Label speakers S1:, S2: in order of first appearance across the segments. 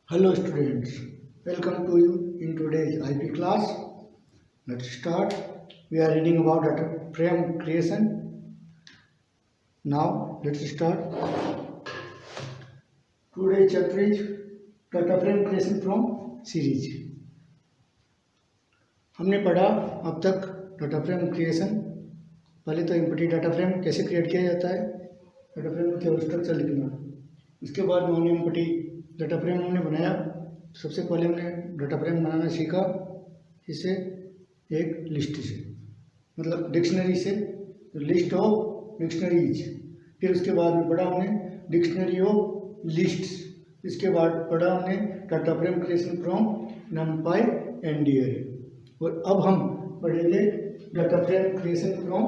S1: Hello students, welcome to you in today's IP class. Let's start. We are reading about data frame creation. Now let's start. Today's chapter is data frame creation from series. हमने पढ़ा अब तक data frame creation. पहले तो empty data frame कैसे create किया जाता है, डाटा फ्रेम में केवल स्ट्रक्चर लिखना। इसके बाद नॉन एम्प्टी डाटा फ्रेम हमने बनाया। सबसे पहले हमने डाटा फ्रेम बनाना सीखा, इसे एक लिस्ट से, मतलब डिक्शनरी से, लिस्ट ऑफ डिक्शनरीज। फिर उसके बाद में पढ़ा हमने डिक्शनरी ऑफ लिस्ट्स। इसके बाद पढ़ा हमने data frame creation from NumPy and ndarray. और अब हम पढ़ेंगे data frame creation from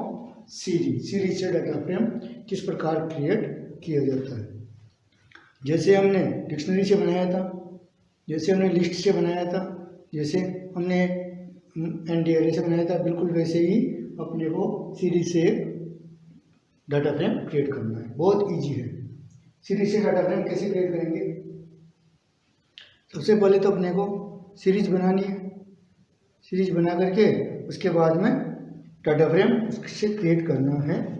S1: series. Series से डाटा फ्रेम किस प्रकार क्रिएट किया जाता है। जैसे हमने डिक्शनरी से बनाया था, जैसे हमने लिस्ट से बनाया था, जैसे हमने एनडीआरए से बनाया था, बिल्कुल वैसे ही अपने को सीरीज से एक डाटा फ्रेम क्रिएट करना है। बहुत इजी है। सीरीज से डाटा फ्रेम कैसे क्रिएट करेंगे? सबसे पहले तो अपने को सीरीज बनानी है। सीरीज बना करके उसके बाद में डाटा फ्रेम उससे क्रिएट करना है।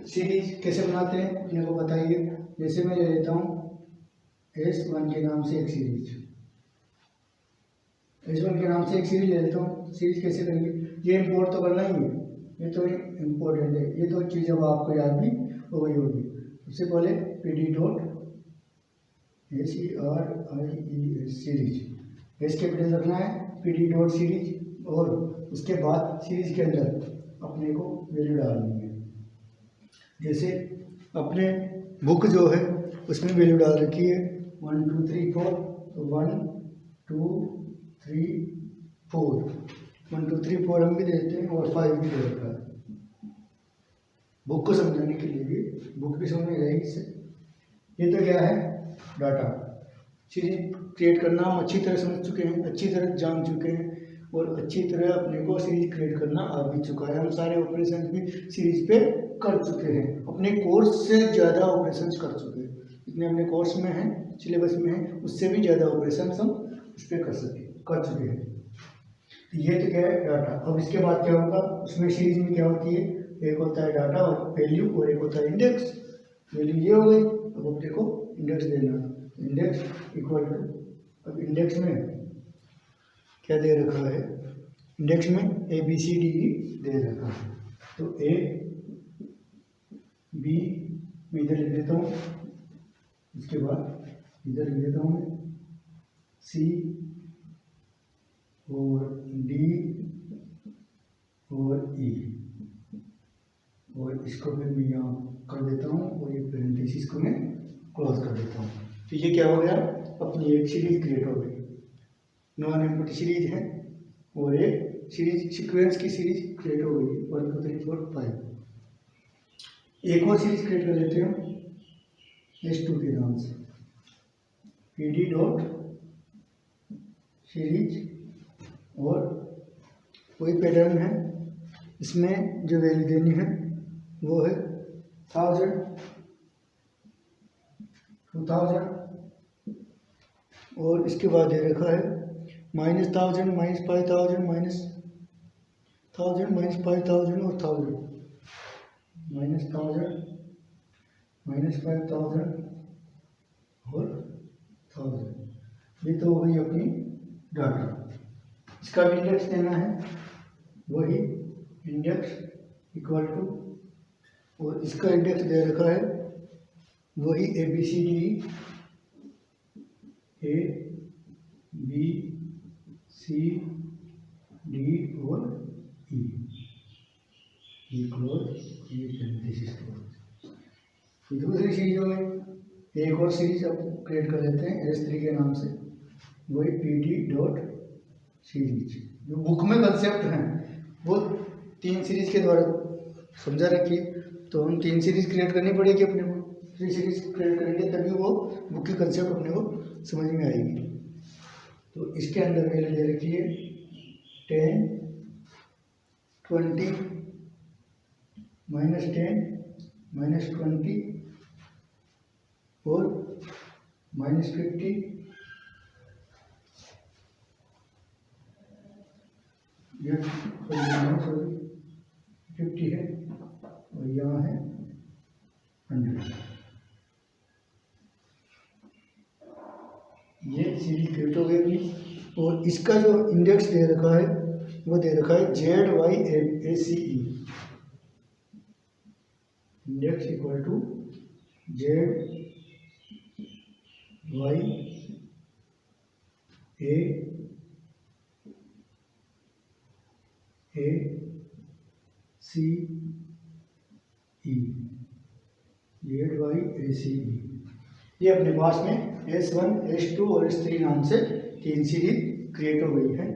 S1: सीरीज कैसे बनाते हैं अपने को बताइए। जैसे मैं ले लेता हूँ S1 के नाम से एक सीरीज, S1 के नाम से एक सीरीज ले लेता हूँ। सीरीज कैसे करेंगे? ये इंपोर्ट तो करना ही है, ये तो इम्पोर्टेंट है। ये तो चीज़ अब आपको याद भी हो गई होगी। सबसे पहले pd.series एस कैपिटल रखना है, pd.series। और उसके बाद सीरीज के अंदर अपने को वैल्यू डालनी है। जैसे अपने बुक जो है उसमें वैल्यू डाल रखी है 1 2 3 4, तो 1 2 3 4, 1 2 3 4 हम भी देते हैं और 5 भी दे रखा है। बुक को समझाने के लिए भी, बुक भी समझ में रहेगी इससे। ये तो क्या है? डाटा। सीरीज क्रिएट करना हम अच्छी तरह समझ चुके हैं, अच्छी तरह जान चुके हैं, और अच्छी तरह अपने को सीरीज क्रिएट करना आ भी चुका है। हम सारे ऑपरेशन भी सीरीज पे कर चुके हैं, अपने कोर्स से ज़्यादा ऑपरेशंस कर चुके हैं। जितने अपने कोर्स में हैं, सिलेबस में हैं, उससे भी ज़्यादा ऑपरेशंस हम उस पर कर चुके हैं। ये तो क्या है? डाटा। अब इसके बाद क्या होगा? उसमें सीरीज में क्या होती है? एक होता है डाटा और वैल्यू, और एक होता है इंडेक्स। वैल्यू ये हो गई, अब अपने को इंडेक्स देना। इंडेक्स इक्वल टू, अब इंडेक्स में क्या दे रखा है? इंडेक्स में ABCDE दे रखा है। तो A B मैं इधर लिख देता हूँ, इसके बाद इधर लिख देता हूँ C और D और E, और इसको फिर मैं यहाँ कर देता हूँ, और ये पैरेंथेसिस को मैं क्लोज कर देता हूँ। तो ये क्या हो गया? अपनी एक सीरीज क्रिएट हो गई। नॉन एम्प्टी सीरीज है और एक सीरीज सीक्वेंस की सीरीज क्रिएट हो गई 1 2 3 4 5। एक और सीरीज क्रिएट कर लेते हैं S2 के नाम से, pd.series, और कोई पैटर्न है। इसमें जो वैल्यू देनी है वो है 1000 2000, और इसके बाद दे रखा है -1000 -5000 -1000 -5000 और 1000 -5000 और 1000। ये तो हो गई अपनी डाटा। इसका भी इंडेक्स देना है, वही इंडेक्स इक्वल टू, और इसका इंडेक्स दे रखा है वही ABCDE, A B C D और E, ये क्लोज, ये पैरेंथेसिस क्लोज। दूसरी सीरीज में एक और सीरीज अब क्रिएट कर लेते हैं S3 के नाम से, वही pd.series। जो बुक में कंसेप्ट हैं वो 3 सीरीज के द्वारा समझा रखिए। तो हम 3 सीरीज क्रिएट करनी पड़ेगी अपने को। 3 सीरीज क्रिएट करेंगे तभी वो बुक की कंसेप्ट अपने को समझ में आएगी। तो इसके अंदर वैल्यू ले रखी है 10 20 -10 -20 और -50, ये 50 है और यहाँ है 100। ये सीरीज क्रिएट हो गई अपनी। और इसका जो इंडेक्स दे रखा है वो दे रखा है ZYACE, index equal to ZYACE। ये अपने पास में S1, S2 और S3 नाम से 3 सीरीज क्रिएट हो गई है।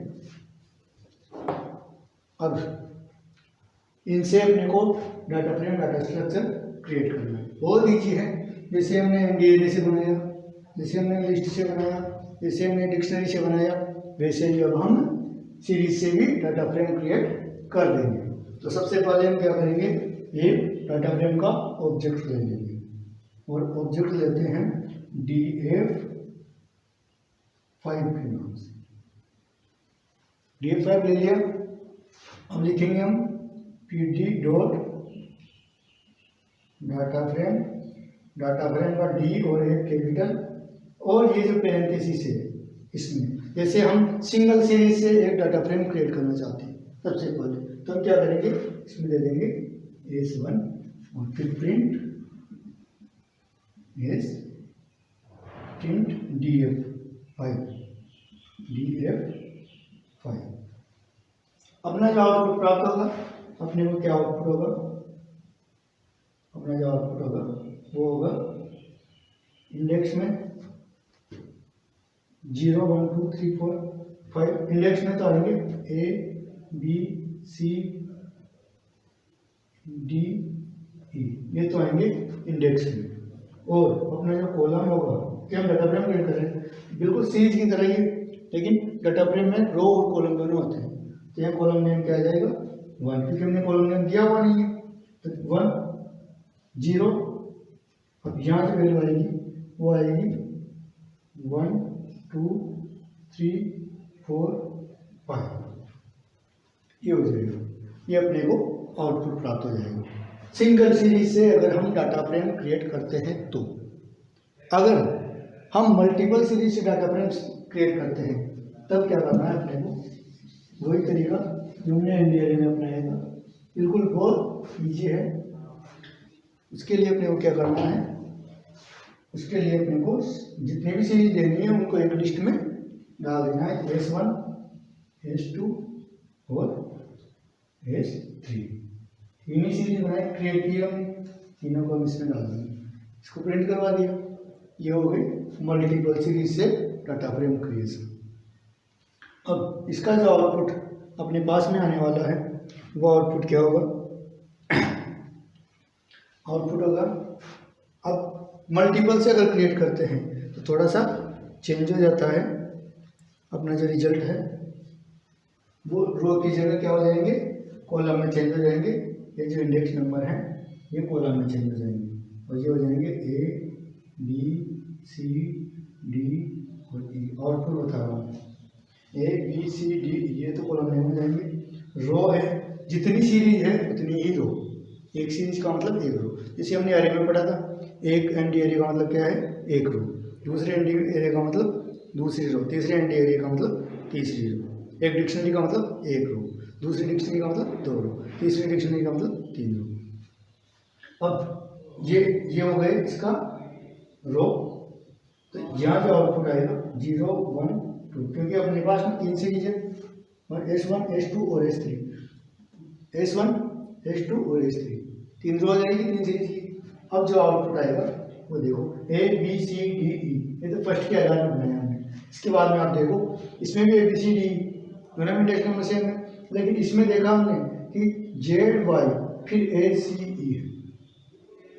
S1: अब इनसे अपने को data frame, data structure create करना है। बहुत ईजी है। जैसे हमने एनडीएनए से बनाया, जैसे हमने लिस्ट से बनाया, जैसे हमने डिक्शनरी से बनाया, वैसे ही अब हम सीरीज से भी डाटा फ्रेम क्रिएट कर देंगे। तो सबसे पहले हम क्या करेंगे, एक डाटा फ्रेम का ऑब्जेक्ट ले लेंगे और ऑब्जेक्ट लेते हैं DF5 के नाम से। DF5 ले लिया। अब लिखेंगे हम PD डॉट डाटा फ्रेम का D और एक कैपिटल, और ये जो पैरेंथेसिस है इसमें, जैसे हम सिंगल सीरीज से एक डाटा फ्रेम क्रिएट करना चाहते हैं सबसे पहले, तो हम क्या करेंगे, इसमें दे देंगे S1 और फिर प्रिंट DF5। अपना जो आउटपुट प्राप्त होगा, अपने को क्या आउटपुट होगा, अपना जो आउटपुट होगा वो होगा इंडेक्स में 0 1 2 3 4 5। इंडेक्स में तो आएंगे A B C D E, ये तो आएंगे इंडेक्स में। और अपना जो कॉलम होगा, क्या हम डाटा फ्रेम क्रिएट कर रहे हैं, बिल्कुल सीरीज की तरह ही, लेकिन डाटा फ्रेम में रो और कॉलम दोनों होते हैं। तो यहाँ कॉलम नेम क्या आ जाएगा 1, क्योंकि हमने कॉलम नेम दिया हुआ नहीं है, तो 1 0। अब यहाँ से वैल्यू आएगी, वो आएगी 1 2 3 4 5, ये हो जाएगा। ये अपने को आउटपुट प्राप्त हो जाएगा सिंगल सीरीज से अगर हम डाटा फ्रेम क्रिएट करते हैं। तो अगर हम मल्टीपल सीरीज से डाटा फ्रेम क्रिएट करते हैं तब क्या करना है अपने को, वही तरीका जो हमने एनडीआरए में अपनाया था, बिल्कुल बहुत ईजी है। उसके लिए अपने को क्या करना है, उसके लिए अपने को जितने भी सीरीज देनी है उनको एक लिस्ट में डाल देना है, S1 S2 और S3। तीन ही सीरीज बनाए क्रिएट किया, तीनों को हम इसमें डाल देंगे, इसको प्रिंट करवा दिया। ये हो गई मल्टीपल सीरीज से डाटा फ्रेम क्रिएशन। अब इसका जो आउटपुट अपने पास में आने वाला है वो आउटपुट क्या होगा, आउटपुट होगा, अब मल्टीपल से अगर क्रिएट करते हैं तो थोड़ा सा चेंज हो जाता है। अपना जो रिजल्ट है वो रो की जगह क्या हो जाएंगे, कॉलम में चेंज हो जाएंगे। ये जो इंडेक्स नंबर है ये कॉलम में चेंज हो जाएंगे और ये हो जाएंगे A B C D और E। आउटपुट बता रहा हूँ, A B C D E, ये तो कॉलम में हो जाएंगे। रो है, जितनी सीरीज है उतनी ही रो, एक सीरीज का मतलब एक रो। जैसे हमने एरे में पढ़ा था, एक एनडी एरे का मतलब क्या है, एक रो, दूसरे एनडी एरे का मतलब दूसरी रो, तीसरे एनडी एरे का मतलब तीसरी रो, एक डिक्शनरी का मतलब एक रो, दूसरी डिक्शनरी का मतलब दो रो, तीसरी डिक्शनरी का मतलब तीन रो। अब ये हो गए इसका रो। तो यहाँ जो आउटपुट आएगा 0 1 2, क्योंकि अपने पास में तीन सीरीज है, और S1 S2 और S3, S1 S2 और S3, तीन रो आ जाएगी तीन सीरीज की। अब जो आउटपुट आएगा वो देखो A B C D E, ये तो फर्स्ट के आधार पर बनाया हमने। इसके बाद में आप देखो इसमें भी A B C D E दोनों में इंडेक्स नंबर सेम है, लेकिन इसमें देखा हमने कि ZY फिर ACE है,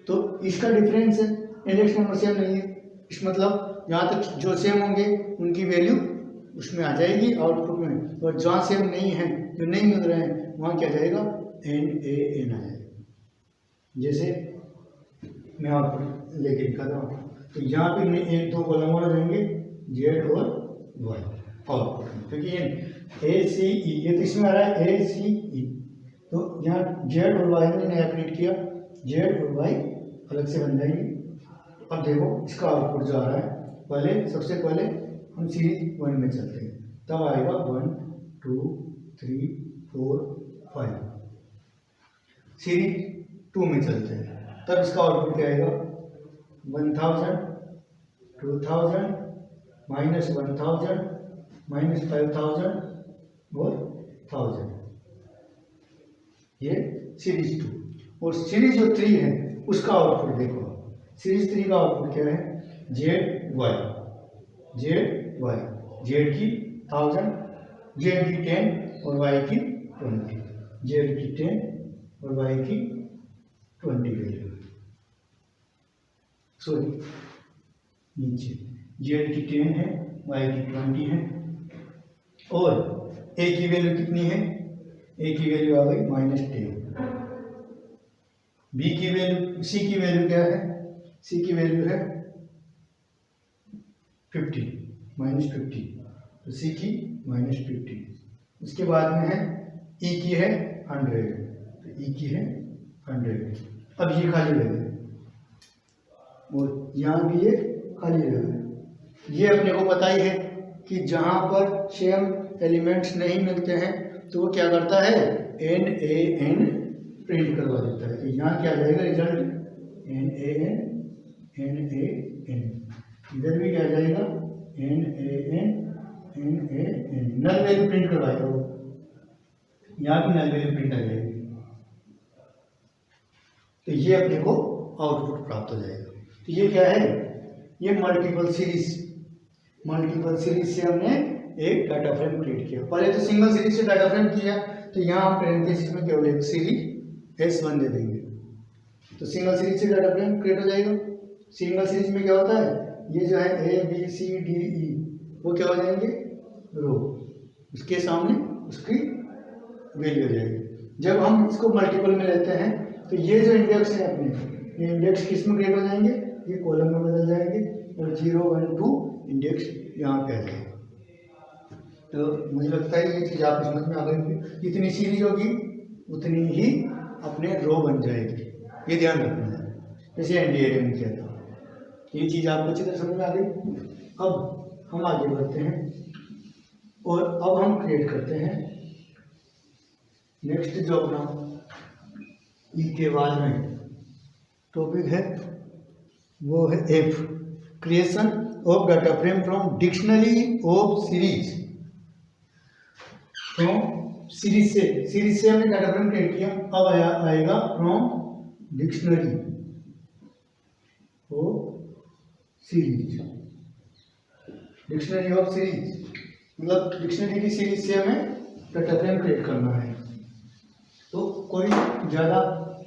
S1: तो इसका डिफरेंस है, इंडेक्स नंबर सेम नहीं है। इस मतलब जहाँ तक जो सेम होंगे उनकी वैल्यू उसमें आ जाएगी आउटपुट में, और जहाँ सेम नहीं है, जो नहीं मिल रहे हैं, वहाँ क्या जाएगा NaN आ जाएगा। जैसे मैं आउटपुट लेके दिखाता हूँ, तो यहाँ पे एक दो कॉलम और हो जाएंगे, जेड और वाई आउटपुट, क्योंकि ये ए सी ई ये तो इसमें आ रहा है ए सी ई, तो यहाँ जेड और वाई ने नया प्रिंट किया, जेड और वाई अलग से बन जाएंगे। अब देखो इसका आउटपुट जो आ रहा है, पहले सबसे पहले हम सीरीज 1 में चलते हैं, तब आएगा 1 2 3 4 5। सीरीज 2 में चलते हैं, तब इसका आउटपुट क्या आएगा, 1000 2000 -1000 -5000 और 1000, ये सीरीज 2। और सीरीज जो 3 है उसका आउटपुट देखो, सीरीज 3 का आउटपुट क्या है, Z Y, Z Y, Z की 1000, जेड की 10 और वाई की 20, जेड की 10 और वाई की 20 वैल्यू, सॉरी नीचे जेड की 10 है, वाई की 20 है, और ए की वैल्यू कितनी है, ए की वैल्यू आ गई -10, बी की वैल्यू, सी की वैल्यू क्या है, सी की वैल्यू है 50 -50, तो सी की -50, उसके बाद में है ई की है 100, तो ई की है 100, अब ये खाली रह गए और यहाँ भी ये खाली रह गए। ये अपने को पता ही है कि जहाँ पर सेम एलिमेंट्स नहीं मिलते हैं तो वो क्या करता है, NaN प्रिंट करवा देता है, तो यहाँ क्या आ जाएगा रिजल्ट, NaN NaN, इधर भी क्या आ जाएगा, NaN NaN, null value print करवाएगा वो, यहाँ भी नल वैल्यू प्रिंट आ जाएगी, तो ये अपने को आउटपुट प्राप्त हो जाएगा। तो ये क्या है, ये मल्टीपल सीरीज, मल्टीपल सीरीज से हमने एक डाटा फ्रेम क्रिएट किया। पहले तो सिंगल सीरीज से डाटा फ्रेम किया, तो यहाँ हम पैरेंथेसिस में केवल एक सीरीज S1 दे देंगे, तो सिंगल सीरीज से डाटा फ्रेम क्रिएट हो जाएगा। सिंगल सीरीज में क्या होता है, ये जो है A B C D E वो क्या हो जाएंगे, रो, उसके सामने उसकी वैल्यू हो जाएगी। जब हम इसको मल्टीपल में लेते हैं तो ये जो इंडेक्स है अपने, ये इंडेक्स किस में क्रिएट हो जाएंगे, ये कॉलम में बदल जाएंगे और 0 1 2 इंडेक्स यहाँ पे आ जाएगा। तो मुझे लगता है ये चीज़ आप समझ में आ गई, जितनी सीरीज होगी उतनी ही अपने रो बन जाएगी, ये ध्यान रखना है, जैसे एनडीए में किया था। ये चीज़ आपको अच्छी तरह समझ में आ गई। अब हम आगे बढ़ते हैं और अब हम क्रिएट करते हैं नेक्स्ट जो अपना ई के बाद में टॉपिक है वो है F, creation of data frame from dictionary of series. From series से हमने डाटा फ्रेम क्रिएट किया, अब आएगा from dictionary of series. Dictionary of series मतलब डिक्शनरी की सीरीज से हमें डाटा फ्रेम क्रिएट करना है, तो कोई ज़्यादा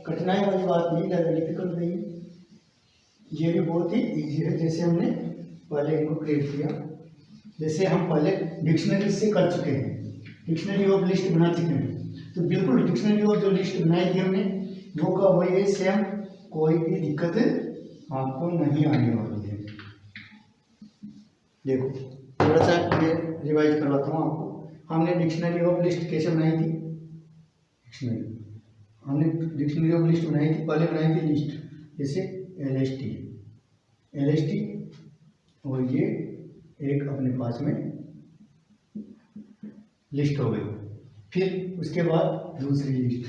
S1: कठिनाई वाली बात नहीं, ज़्यादा डिफिकल्ट नहीं है, ये भी बहुत ही इजी है। जैसे हमने पहले इनको क्रिएट किया, जैसे हम पहले डिक्शनरी से कर चुके हैं, डिक्शनरी ऑफ लिस्ट बना चुके हैं, तो बिल्कुल डिक्शनरी ऑफ जो लिस्ट बनाई थी हमने वो का वही है सेम, कोई भी दिक्कत आपको नहीं आने वाली है। देखो थोड़ा सा मैं रिवाइज करवाता हूँ आपको। हमने डिक्शनरी ऑफ लिस्ट कैसे बनाई थी, हमने डिक्शनरी ऑफ लिस्ट बनाई थी, पहले बनाई थी लिस्ट, जैसे LST और ये एक अपने पास में लिस्ट हो गई, फिर उसके बाद दूसरी लिस्ट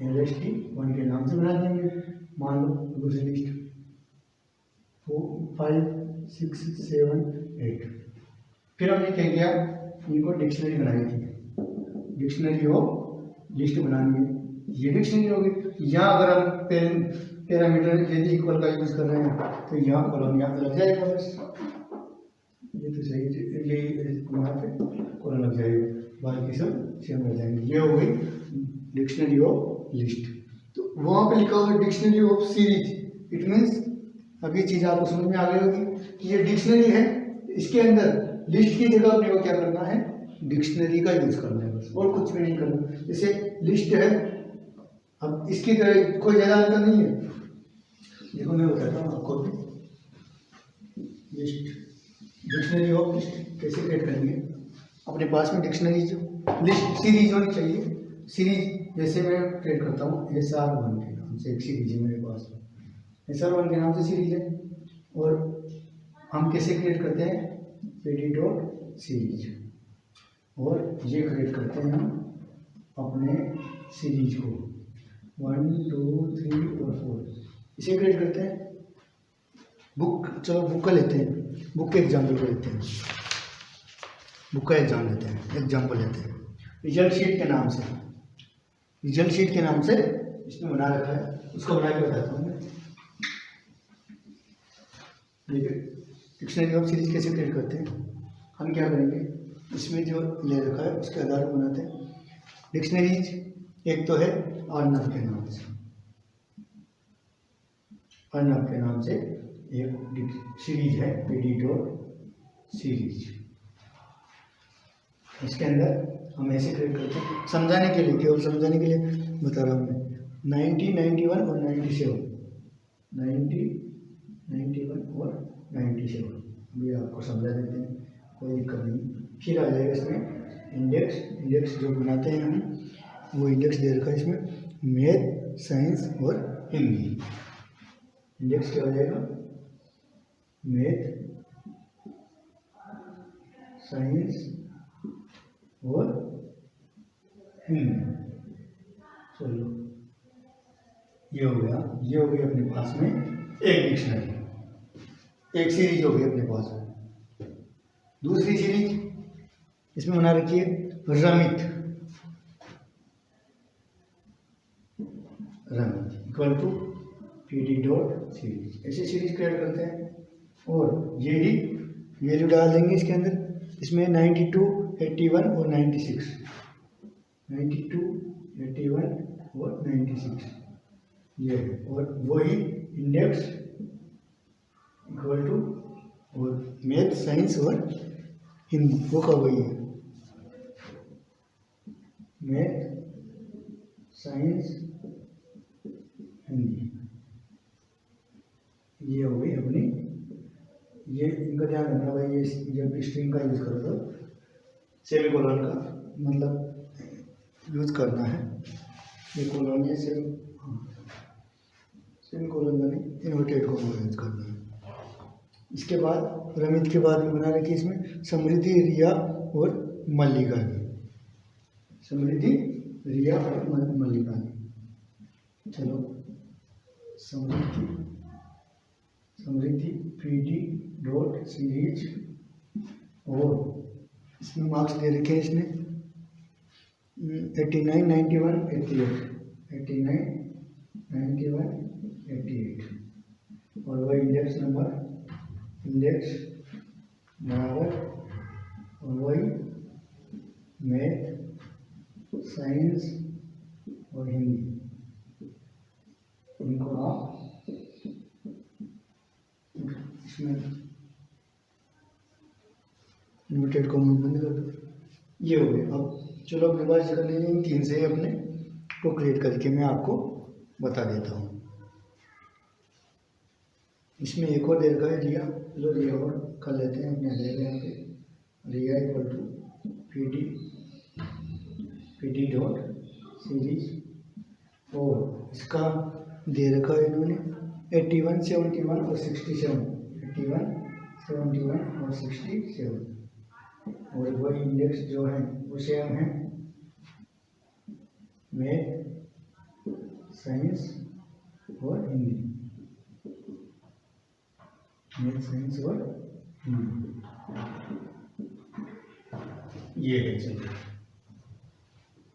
S1: LST 1 के नाम से बना देंगे, मान लो दूसरी लिस्ट 4 5 6 7 8। फिर हमने क्या किया, इनको डिक्शनरी बनाई थी, डिक्शनरी ऑफ लिस्ट बनानी है, ये डिक्शनरी होगी। यहाँ अगर हम पैरामीटर यदि इक्वल का यूज कर रहे हैं तो यहाँ कॉलम यहाँ पे लग जाएगा, बस ये तो सही है, ये वहाँ पे कॉलम लग जाएगा, बाकी सब सेम हो जाएंगे। ये हो गई डिक्शनरी ऑफ लिस्ट। तो वहाँ पे लिखा होगा dictionary of series, it means अब ये चीज़ आपको समझ में आ गई होगी कि ये डिक्शनरी है, इसके अंदर लिस्ट की जगह अपने को क्या करना है, डिक्शनरी का यूज करना है, बस और कुछ भी नहीं करना। जैसे लिस्ट है, अब इसकी तरह कोई ज़्यादा अंतर नहीं है। देखो मैं बताता हूँ आपको भी, लिस्ट, डिक्शनरी ऑफ लिस्ट कैसे क्रिएट करेंगे। अपने पास में डिक्शनरी जो लिस्ट सीरीज होनी चाहिए। सीरीज जैसे मैं क्रिएट करता हूँ SR1 के नाम से एक सीरीज है मेरे पास, SR1 के नाम से सीरीज है। और हम कैसे क्रिएट करते हैं, PD डॉट सीरीज, और ये क्रिएट करते हैं हम अपने सीरीज को 1 2 3 और 4 इसे क्रिएट करते हैं। बुक, चलो बुक का लेते हैं, बुक के एग्जाम्पल को लेते हैं, बुक का एग्जाम लेते हैं, एग्जाम्पल लेते हैं। रिजल्ट शीट के नाम से, रिजल्ट शीट के नाम से इसने बना रखा है, उसको बना के बताता हूँ मैं। देखिए डिक्शनरी ऑफ सीरीज कैसे क्रिएट करते हैं। हम क्या करेंगे, इसमें जो ले रखा है उसके आधार पर बनाते हैं डिक्शनरीज। एक तो है अर्नब के नाम से, अर्नब के नाम से एक सीरीज है PD डॉट सीरीज। इसके अंदर हम ऐसे क्रिएट करते हैं, समझाने के लिए, केवल समझाने के लिए बता रहा हूँ मैं। 90 91 और 97, 90 91 और 97 अभी आपको समझा देते हैं, कोई दिक्कत नहीं। फिर आ जाएगा इसमें इंडेक्स, इंडेक्स जो बनाते हैं हम, वो इंडेक्स दे रखा है इसमें मैथ, साइंस और हिंदी। इंडेक्स क्या हो जाएगा, मैथ, साइंस और हिंदी। चलो ये हो गया, ये हो गई अपने पास में एक डिक्शनरी, एक सीरीज हो गई अपने पास में। दूसरी सीरीज इसमें बना रखी है Ramit, Ramit equal to PD dot series. ऐसी सीरीज क्रिएट करते हैं और ये ही वैल्यू डाल देंगे इसके अंदर। इसमें 92 81 और 96, 92 81 और 96 ये है। और वही इंडेक्स इक्वल टू और मैथ, साइंस और हिंदी, वो का वही है मैथ, साइंस, हिंदी। ये हो गई अपनी, ये इनका ध्यान रखना भाई, ये जब स्ट्रिंग का यूज़ करो तो सेमीकोलन का मतलब यूज़ करना है। ये कोलन है सेमीकोलन का नहीं, इन्वर्टेड कोलन यूज़ करना है। इसके बाद रमित के बाद में बना रखी इसमें समृद्धि, रिया और मल्लिका की, समृद्धि, रिया और मल्लिका की। चलो समृद्धि, समृद्धि PD डॉट सीरीज, और इसमें मार्क्स दे रखे हैं इसने 89 91 88, 89 91 88 और वही इंडेक्स नंबर, इंडेक्स बराबर और वही मैथ, साइंस और हिंदी। इनको आप इसमें इन्वर्टेड कॉमा बंद कर दो। ये हो गया। अब चलो अपने पास कर लीजिए, इन तीन से अपने को क्रिएट करके मैं आपको बता देता हूँ। इसमें एक और दे रखा है रिया, चलो रिया और कर लेते हैं अपने ले यहाँ पे, रिया equal to PD dot series. और इसका दे रखा है इन्होंने 81 71 और 67, 81 71 और 67 और वही इंडेक्स जो है वो सेम है मैथ, साइंस और हिंदी, मैथ, साइंस और हिंदी ये है। चलिए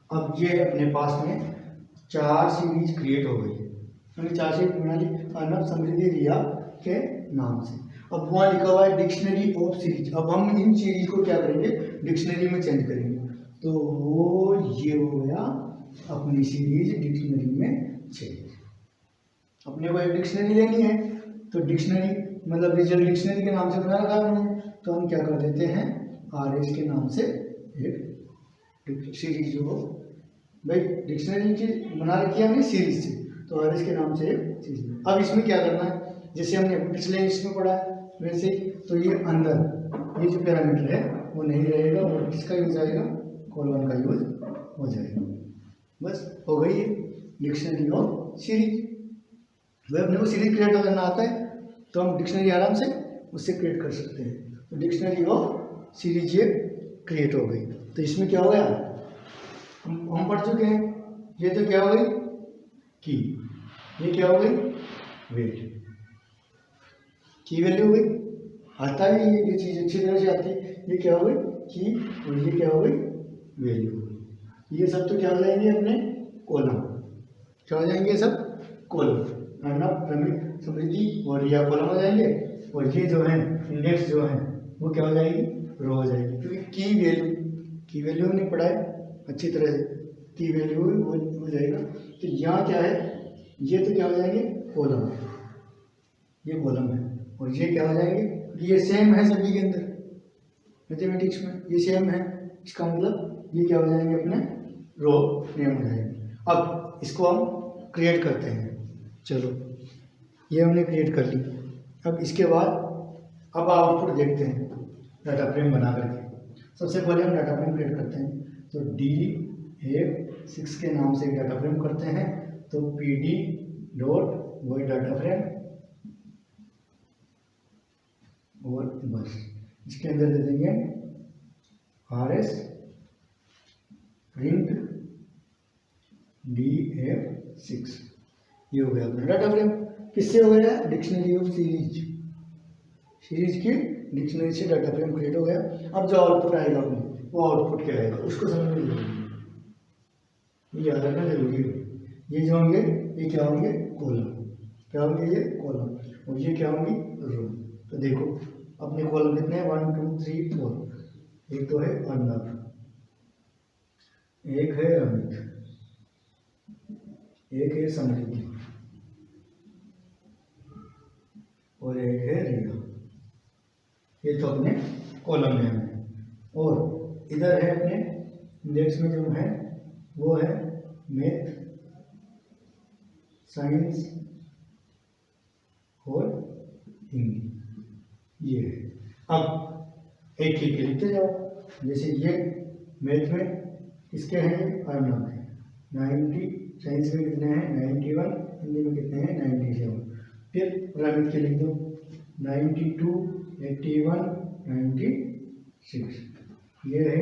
S1: अब ये अपने पास में 4 सीरीज क्रिएट हो गई है, हमने 4 सीरीज बना ली अर्नब, समृद्धि, रिया के नाम से। अब वहाँ लिखा हुआ है डिक्शनरी ऑफ सीरीज। अब हम इन सीरीज को क्या करेंगे, डिक्शनरी में चेंज करेंगे। तो वो ये हो गया अपनी सीरीज डिक्शनरी में चेंज। अपने को एक डिक्शनरी लेनी है तो डिक्शनरी मतलब रिजल्ट डिक्शनरी के नाम से बना रखा है हमने, तो हम क्या कर देते हैं RS के नाम से एक सीरीज हो भाई, डिक्शनरी की बना रखी है हमने सीरीज से, तो RS के नाम से एक सीरीज। अब इसमें क्या करना है, जैसे हमने पिछले इसमें पढ़ा है वैसे तो ये अंदर ये जो पैरामीटर है वो नहीं रहेगा और किसका यूज आएगा, कॉलम का यूज हो जाएगा। बस हो गई ये डिक्शनरी ऑफ सीरीज। वह अपने को सीरीज क्रिएट करना आता है तो हम डिक्शनरी आराम से उससे क्रिएट कर सकते हैं। तो डिक्शनरी ऑफ सीरीज ये क्रिएट हो गई। तो इसमें क्या हो गया, हम पढ़ चुके हैं। ये तो क्या हो गई की, ये क्या हो गई वैल्यू, की वैल्यू हो गई। आता है ये चीज़ अच्छी तरह से आती है। ये क्या हो गई की और ये क्या हो गई वैल्यू। ये सब तो क्या हो जाएंगे अपने कॉलम, क्या हो जाएंगे सब कॉलम, अर्नब, रमित, समृद्धि और रिया कॉलम हो जाएंगे। और ये जो है इंडेक्स जो है वो क्या हो जाएगी, रो हो जाएगी। क्योंकि की वैल्यू नहीं पढ़ा है अच्छी तरह से, की वैल्यू हो जाएगा। तो यहाँ क्या है, ये तो क्या हो जाएंगे कॉलम, ये कॉलम है और ये क्या हो जाएंगे, ये सेम है सभी के अंदर मैथमेटिक्स में, ये सेम है। इसका मतलब ये क्या हो जाएंगे अपने रो नेम हो जाएंगे। अब इसको हम क्रिएट करते हैं। चलो ये हमने क्रिएट कर ली। अब इसके बाद अब आउटपुट देखते हैं डाटा फ्रेम बना करके। सबसे पहले हम डाटा फ्रेम क्रिएट करते हैं। तो D6 के नाम से एक डाटा फ्रेम करते हैं। तो PD डॉट वही डाटा फ्रेम और बस इसके अंदर दे देंगे RS प्रिंट DF6। ये हो गया अपना डाटा फ्रेम। किससे हो गया, डिक्शनरी ऑफ सीरीज, सीरीज की डिक्शनरी से डाटा फ्रेम क्रिएट हो गया। अब जो आउटपुट आएगा अपने, वो आउटपुट क्या आएगा उसको समझना जरूरी है, ये याद रखना जरूरी है। ये जो होंगे ये क्या होंगे कॉलम, क्या होंगे ये कॉलम, और ये क्या होंगी रो। तो देखो अपने कॉलम कितने हैं, 1 2 3 4। एक तो है अर्नब, एक है अमित, एक है समृद्धि और एक है रिया। ये तो अपने कॉलम में है। और इधर है अपने इंडेक्स में जो है वो है मैथ, साइंस और हिंदी, ये है। अब एक एक लिखते जाओ। जैसे ये मैथ में किसके हैं, अर्नब है 90, साइंस में कितने हैं 91, हिंदी में कितने हैं 97। फिर रमित के लिख दो 92, 81, 96। ये है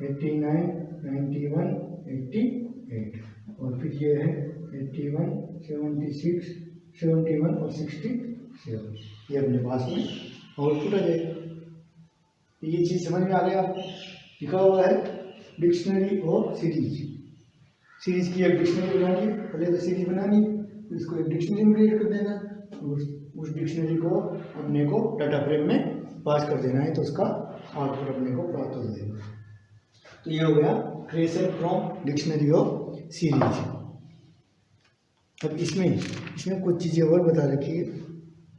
S1: 89, 91, 88। और फिर ये है 81, 76, 71 और 67। ये अपने पास में आउटपुट आ जाएगा। ये चीज़ समझ में आ गया। लिखा हुआ है डिक्शनरी ऑफ सीरीज। सीरीज की एक डिक्शनरी बनानी, पहले तो सीरीज बनानी, तो इसको एक डिक्शनरी में क्रिएट कर देना। उस डिक्शनरी को अपने को डाटा फ्रेम में पास कर देना है, तो उसका आउटपुट अपने को प्राप्त हो जाएगा। तो ये हो गया creation from dictionary of series. अब इसमें कुछ चीज़ें और बता रखी है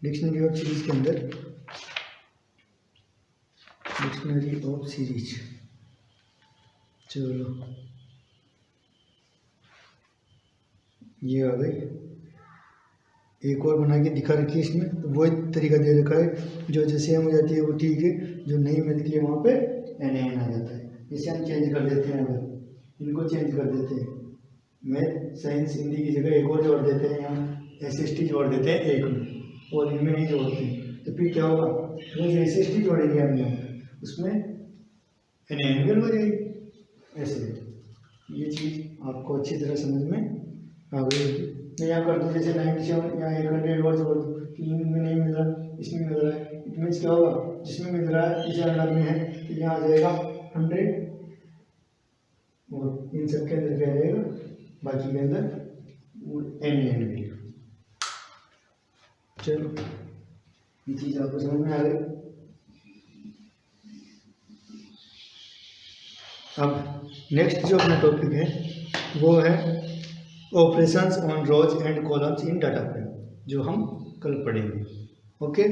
S1: डिक्शनरी ऑफ सीरीज के अंदर। डिक्शनरी ऑफ सीरीज, चलो ये आ गई। एक और बना के दिखा रखी है इसमें, तो वो तरीका दे रखा है। जो जैसे हम हो जाती है वो ठीक है, जो नहीं मिलती है वहाँ पे NaN आ जाता है। इसे हम चेंज कर देते हैं, अगर इनको चेंज कर देते हैं, मैथ, साइंस, हिंदी की जगह एक और जोड़ देते हैं, यहाँ SST जोड़ देते हैं एक में, और इनमें नहीं जोड़ते हैं। तो फिर क्या होगा, वो जो SST जोड़ेंगे हमने उसमें NaN हो जाएगी। ऐसे ये चीज़ आपको अच्छी तरह समझ में आ गई होगी। मैं यहाँ कर दूँ जैसे 97, यहाँ 100 और जोड़ दूँ कि इनमें नहीं मिल रहा, इसमें मिल रहा है। इट मीन्स क्या होगा, जिसमें मिल रहा है इस अर्नब में है तो यहाँ आ जाएगा 100, और इन सब के अंदर क्या रहेगा, बाकी के अंदर NaN मिलेगा। चलो ये चीज़ आपको समझ में आ गई। अब नेक्स्ट जो अपना टॉपिक है वो है operations on rows and columns in data frame, जो हम कल पढ़ेंगे। ओके।